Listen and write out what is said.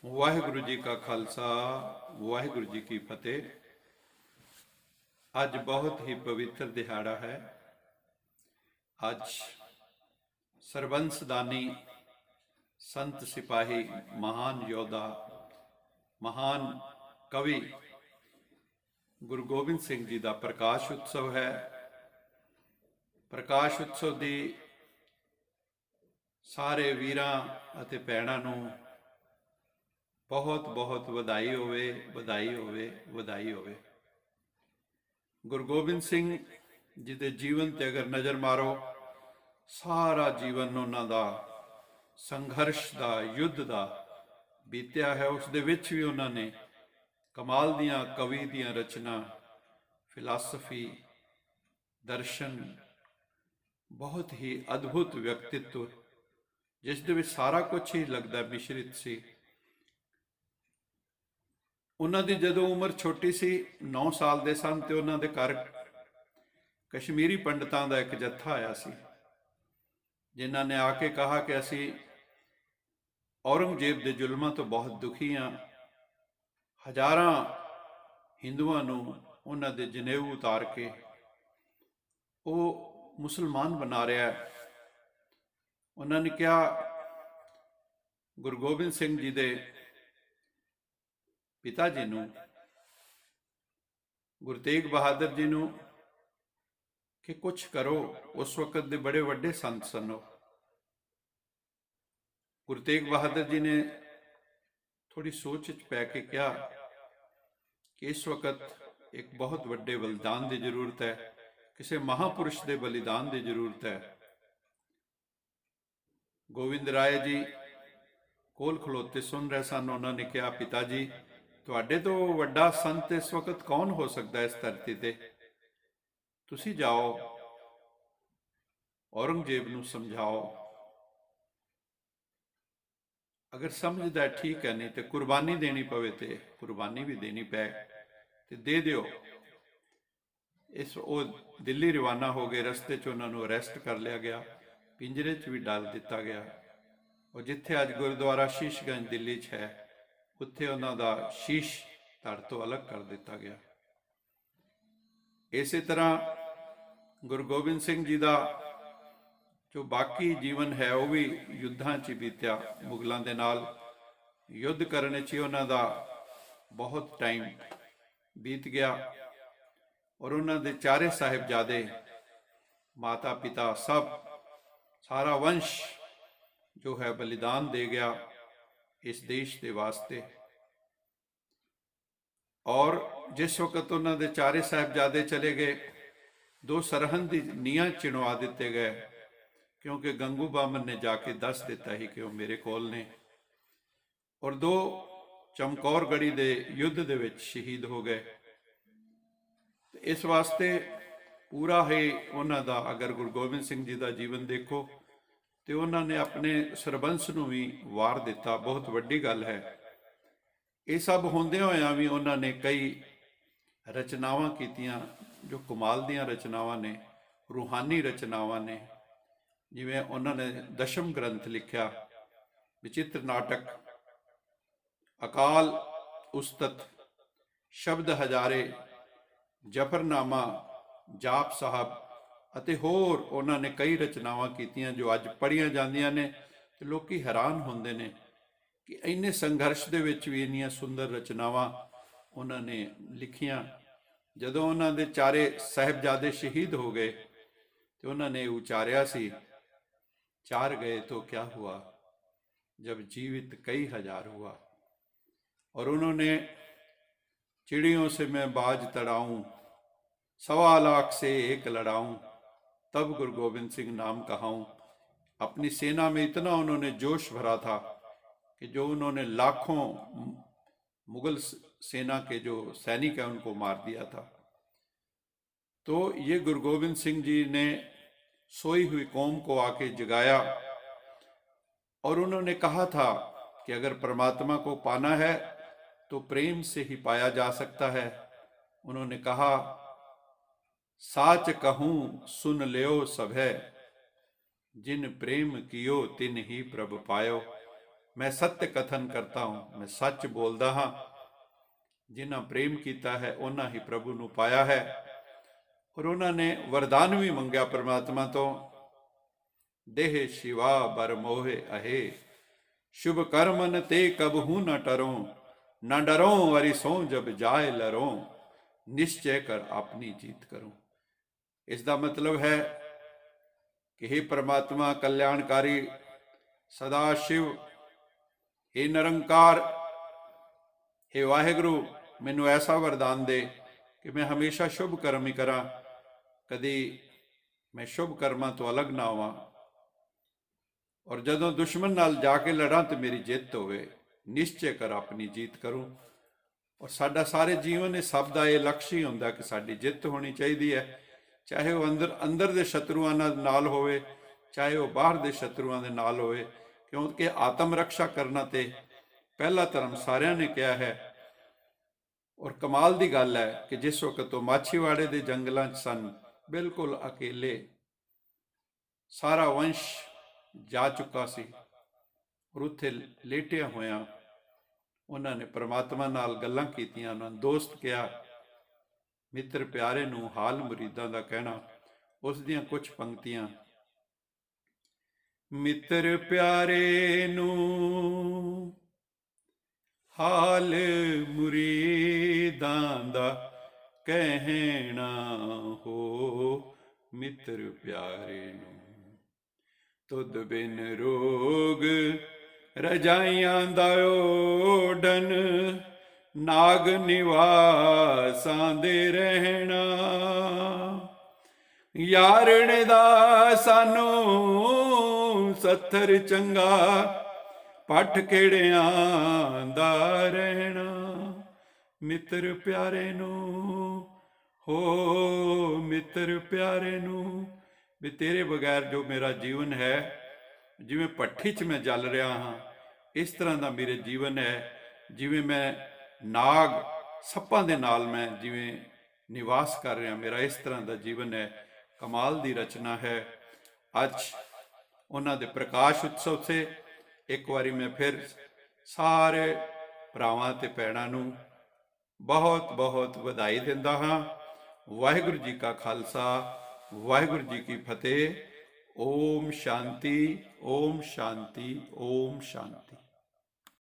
ਵਾਹਿਗੁਰੂ ਜੀ ਕਾ ਖਾਲਸਾ ਵਾਹਿਗੁਰੂ ਜੀ ਕੀ ਫਤਿਹ। ਅੱਜ ਬਹੁਤ ਹੀ ਪਵਿੱਤਰ ਦਿਹਾੜਾ ਹੈ। ਅੱਜ ਸਰਬੰਸ ਦਾਨੀ ਸੰਤ ਸਿਪਾਹੀ ਮਹਾਨ ਯੋਧਾ ਮਹਾਨ ਕਵੀ ਗੁਰੂ ਗੋਬਿੰਦ ਸਿੰਘ ਜੀ ਦਾ ਪ੍ਰਕਾਸ਼ ਉਤਸਵ ਹੈ। ਪ੍ਰਕਾਸ਼ ਉਤਸਵ ਦੀ ਸਾਰੇ ਵੀਰਾਂ ਅਤੇ ਭੈਣਾਂ ਨੂੰ ਬਹੁਤ ਬਹੁਤ ਵਧਾਈ ਹੋਵੇ, ਵਧਾਈ ਹੋਵੇ, ਵਧਾਈ ਹੋਵੇ। ਗੁਰੂ ਗੋਬਿੰਦ ਸਿੰਘ ਜੀ ਦੇ ਜੀਵਨ ਤੇ ਅਗਰ ਨਜ਼ਰ ਮਾਰੋ, ਸਾਰਾ ਜੀਵਨ ਉਹਨਾਂ ਦਾ ਸੰਘਰਸ਼ ਦਾ, ਯੁੱਧ ਦਾ ਬੀਤਿਆ ਹੈ। ਉਸ ਦੇ ਵਿੱਚ ਵੀ ਉਹਨਾਂ ਨੇ ਕਮਾਲ ਦੀਆਂ ਕਵੀ ਦੀਆਂ ਰਚਨਾ, ਫਿਲਾਸਫੀ, ਦਰਸ਼ਨ, ਬਹੁਤ ਹੀ ਅਦਭੁਤ ਵਿਅਕਤਿਤਵ, ਜਿਸ ਦੇ ਵਿੱਚ ਸਾਰਾ ਕੁਝ ਹੀ ਲੱਗਦਾ ਮਿਸ਼ਰਿਤ ਸੀ। ਉਹਨਾਂ ਦੀ ਜਦੋਂ ਉਮਰ ਛੋਟੀ ਸੀ, 9 ਸਾਲ ਦੇ ਸਨ, ਤੇ ਉਹਨਾਂ ਦੇ ਘਰ ਕਸ਼ਮੀਰੀ ਪੰਡਤਾਂ ਦਾ ਇੱਕ ਜੱਥਾ ਆਇਆ ਸੀ, ਜਿਨ੍ਹਾਂ ਨੇ ਆ ਕੇ ਕਹਾ ਕਿ ਅਸੀਂ ਔਰੰਗਜ਼ੇਬ ਦੇ ਜ਼ੁਲਮਾਂ ਤੋਂ ਬਹੁਤ ਦੁਖੀ ਹਾਂ। ਹਜ਼ਾਰਾਂ ਹਿੰਦੂਆਂ ਨੂੰ ਉਹਨਾਂ ਦੇ ਜਨੇਊ ਉਤਾਰ ਕੇ ਉਹ ਮੁਸਲਮਾਨ ਬਣਾ ਰਿਹਾ ਹੈ। ਉਹਨਾਂ ਨੇ ਕਿਹਾ ਗੁਰੂ ਗੋਬਿੰਦ ਸਿੰਘ ਜੀ ਦੇ ਪਿਤਾ ਜੀ ਨੂੰ, ਗੁਰੂ ਤੇਗ ਬਹਾਦਰ ਜੀ ਨੂੰ, ਕਿ ਕੁਛ ਕਰੋ। ਉਸ ਵਕਤ ਦੇ ਬੜੇ ਵੱਡੇ ਸੰਤ ਸਨ ਉਹ। ਗੁਰੂ ਤੇਗ ਬਹਾਦਰ ਜੀ ਨੇ ਥੋੜੀ ਸੋਚ ਵਿੱਚ ਪੈ ਕੇ ਕਿਹਾ ਕਿ ਇਸ ਵਕਤ ਇੱਕ ਬਹੁਤ ਵੱਡੇ ਬਲਿਦਾਨ ਦੀ ਜ਼ਰੂਰਤ ਹੈ, ਕਿਸੇ ਮਹਾਪੁਰਸ਼ ਦੇ ਬਲਿਦਾਨ ਦੀ ਜ਼ਰੂਰਤ ਹੈ। ਗੋਬਿੰਦ ਰਾਏ ਜੀ ਕੋਲ ਖਲੋਤੇ ਸੁਣ ਰਹੇ ਸਨ। ਉਹਨਾਂ ਨੇ ਕਿਹਾ, ਪਿਤਾ ਜੀ, ਤੁਹਾਡੇ ਤੋਂ ਵੱਡਾ ਸੰਤ ਇਸ ਵਕਤ ਕੌਣ ਹੋ ਸਕਦਾ ਇਸ ਧਰਤੀ ਤੇ? ਤੁਸੀਂ ਜਾਓ, ਔਰੰਗਜ਼ੇਬ ਨੂੰ ਸਮਝਾਓ। ਅਗਰ ਸਮਝਦਾ ਠੀਕ ਹੈ, ਨਹੀਂ ਤੇ ਕੁਰਬਾਨੀ ਦੇਣੀ ਪਵੇ ਤੇ ਕੁਰਬਾਨੀ ਵੀ ਦੇਣੀ ਪੈ ਤੇ ਦੇ ਦਿਓ। ਉਹ ਦਿੱਲੀ ਰਵਾਨਾ ਹੋ ਗਏ। ਰਸਤੇ 'ਚ ਉਹਨਾਂ ਨੂੰ ਅਰੈਸਟ ਕਰ ਲਿਆ ਗਿਆ, ਪਿੰਜਰੇ 'ਚ ਵੀ ਡਾਲ ਦਿੱਤਾ ਗਿਆ। ਉਹ ਜਿੱਥੇ ਅੱਜ ਗੁਰਦੁਆਰਾ ਸ਼ੀਸ਼ਗੰਜ ਦਿੱਲੀ 'ਚ ਹੈ, ਉੱਥੇ ਉਹਨਾਂ ਦਾ ਸ਼ੀਸ਼ ਧੜ ਤੋਂ ਅਲੱਗ ਕਰ ਦਿੱਤਾ ਗਿਆ। ਇਸੇ ਤਰ੍ਹਾਂ ਗੁਰੂ ਗੋਬਿੰਦ ਸਿੰਘ ਜੀ ਦਾ ਜੋ ਬਾਕੀ ਜੀਵਨ ਹੈ, ਉਹ ਵੀ ਯੁੱਧਾਂ 'ਚ ਬੀਤਿਆ। ਮੁਗਲਾਂ ਦੇ ਨਾਲ ਯੁੱਧ ਕਰਨ 'ਚ ਹੀ ਉਹਨਾਂ ਦਾ ਬਹੁਤ ਟਾਈਮ ਬੀਤ ਗਿਆ। ਔਰ ਉਹਨਾਂ ਦੇ ਚਾਰੇ ਸਾਹਿਬਜ਼ਾਦੇ, ਮਾਤਾ ਪਿਤਾ, ਸਾਰਾ ਵੰਸ਼ ਜੋ ਹੈ ਬਲਿਦਾਨ ਦੇ ਗਿਆ ਇਸ ਦੇਸ਼ ਦੇ ਵਾਸਤੇ। ਔਰ ਜਿਸ ਵਕਤ ਉਹਨਾਂ ਦੇ ਚਾਰੇ ਸਾਹਿਬਜ਼ਾਦੇ ਚਲੇ ਗਏ, 2 ਸਰਹੰਦ ਦੀ ਨੀਹਾਂ ਚਿਣਵਾ ਦਿੱਤੇ ਗਏ, ਕਿਉਂਕਿ ਗੰਗੂ ਬਾਮਨ ਨੇ ਜਾ ਕੇ ਦੱਸ ਦਿੱਤਾ ਸੀ ਕਿ ਉਹ ਮੇਰੇ ਕੋਲ ਨੇ। ਔਰ 2 ਚਮਕੌਰਗੜੀ ਦੇ ਯੁੱਧ ਦੇ ਵਿੱਚ ਸ਼ਹੀਦ ਹੋ ਗਏ। ਇਸ ਵਾਸਤੇ ਪੂਰਾ ਹੀ ਉਹਨਾਂ ਦਾ, ਅਗਰ ਗੁਰੂ ਗੋਬਿੰਦ ਸਿੰਘ ਜੀ ਦਾ ਜੀਵਨ ਦੇਖੋ ਤੇ ਉਹਨਾਂ ਨੇ ਆਪਣੇ ਸਰਬੰਸ ਨੂੰ ਵੀ ਵਾਰ ਦਿੱਤਾ। ਬਹੁਤ ਵੱਡੀ ਗੱਲ ਹੈ। ਇਹ ਸਭ ਹੁੰਦਿਆਂ ਹੋਇਆਂ ਵੀ ਉਹਨਾਂ ਨੇ ਕਈ ਰਚਨਾਵਾਂ ਕੀਤੀਆਂ ਜੋ ਕਮਾਲ ਦੀਆਂ ਰਚਨਾਵਾਂ ਨੇ, ਰੂਹਾਨੀ ਰਚਨਾਵਾਂ ਨੇ। ਜਿਵੇਂ ਉਹਨਾਂ ਨੇ ਦਸ਼ਮ ਗ੍ਰੰਥ ਲਿਖਿਆ, ਵਿਚਿੱਤਰ ਨਾਟਕ, ਅਕਾਲ ਉਸਤਤ, ਸ਼ਬਦ ਹਜ਼ਾਰੇ, ਜਫਰਨਾਮਾ, ਜਾਪ ਸਾਹਿਬ ਅਤੇ ਹੋਰ ਉਹਨਾਂ ਨੇ ਕਈ ਰਚਨਾਵਾਂ ਕੀਤੀਆਂ ਜੋ ਅੱਜ ਪੜ੍ਹੀਆਂ ਜਾਂਦੀਆਂ ਨੇ ਤੇ ਲੋਕੀ ਹੈਰਾਨ ਹੁੰਦੇ ਨੇ ਕਿ ਇੰਨੇ ਸੰਘਰਸ਼ ਦੇ ਵਿੱਚ ਵੀ ਇੰਨੀਆਂ ਸੁੰਦਰ ਰਚਨਾਵਾਂ ਉਹਨਾਂ ਨੇ ਲਿਖੀਆਂ। ਜਦੋਂ ਉਹਨਾਂ ਦੇ ਚਾਰੇ ਸਾਹਿਬਜ਼ਾਦੇ ਸ਼ਹੀਦ ਹੋ ਗਏ ਤੇ ਉਹਨਾਂ ਨੇ ਉਚਾਰਿਆ ਸੀ, चार गए तो क्या हुआ जब जीवित कई हजार हुआ। और उन्होंने चिड़ियों से मैं बाज तड़ाऊं, 1.25 लाख से एक लड़ाऊं, तब गुरु गोबिंद सिंह नाम कहाऊं। अपनी सेना में इतना उन्होंने जोश भरा था कि जो उन्होंने लाखों मुगल सेना के जो सैनिक हैं उनको मार दिया था। तो ये गुरु गोबिंद सिंह जी ने सोई हुई कौम को आके जगाया। और उन्होंने कहा था कि अगर परमात्मा को पाना है तो प्रेम से ही पाया जा सकता है। उन्होंने कहा, साच कहूं सुन लियो सभै, जिन प्रेम कियो तिन ही प्रभ पायो। मैं सत्य कथन करता हूँ, मैं सच बोलदा हाँ। जिन्हां प्रेम किया है उन्हां ही प्रभु नूं पाया है। और उन्होंने वरदान भी मंगया परमात्मा तो, देह शिवा बर मोहे अहे, शुभ कर्मन ते कबहू न टरो, न डरो वरि सो जब जाए लरो, निश्चय कर अपनी जीत करो। इसका मतलब है कि हे परमात्मा कल्याणकारी सदा शिव, हे निरंकार, हे वाहिगुरु, मैनू ऐसा वरदान दे कि मैं हमेशा शुभ कर्म ही करा, कदी मैं शुभ कर्मां तो अलग ना आवां, और जदों दुश्मन नाल जाके लड़ा तो मेरी जित होवे, निश्चय कर अपनी जीत करूं। और साडा सारे जीवन इस सब का यह लक्ष्य ही होंदा कि साडी जित होनी चाहिए है, चाहे वह अंदर दे शत्रुआं नाल होवे, चाहे वह बाहर दे शत्रुआं दे नाल होवे, क्योंकि आत्म रक्षा करना ते पहला धर्म सारिਆਂ ने कहा है। और कमाल की गल है कि जिस वक्त तो माछीवाड़े के जंगलों सन, बिल्कुल अकेले, सारा वंश जा चुका सी, और उत्थे लेटिया होया उन्होंने परमात्मा नाल गल्लां कीतियां, उन्होंने दोस्त कहा, मित्र प्यारे नूं हाल मुरीदां दा कहना। उस दियां कुछ पंक्तियां, मित्र प्यारे नूं हाल मुरीदां दा कहना हो, मित्र प्यारे नूं तुद बिन रोग रजाइयां दा ओढ़न, नाग निवासां दे रहना, यारने दा सानू सत्थर चंगा, पठ केड़ियां दा रहना, मित्र प्यारे नूं हो, मित्र प्यारे नूं। भी तेरे बगैर जो मेरा जीवन है, जिवें भट्ठी च मैं जल रहा हाँ, इस तरह का मेरे जीवन है। जिवें मैं नाग सप्पां दे नाल मैं जिवें निवास कर रहा, मेरा इस तरह का जीवन है। कमाल की रचना है। अज उन्हां दे प्रकाश उत्सव से एक बारी मैं फिर सारे भरावां ते भैणां नूं बहुत बहुत वधाई दिंदा हाँ। वाहिगुरू जी का खालसा, वाहिगुरू जी की फतेह। ओम शांति, ओम शांति, ओम शांति।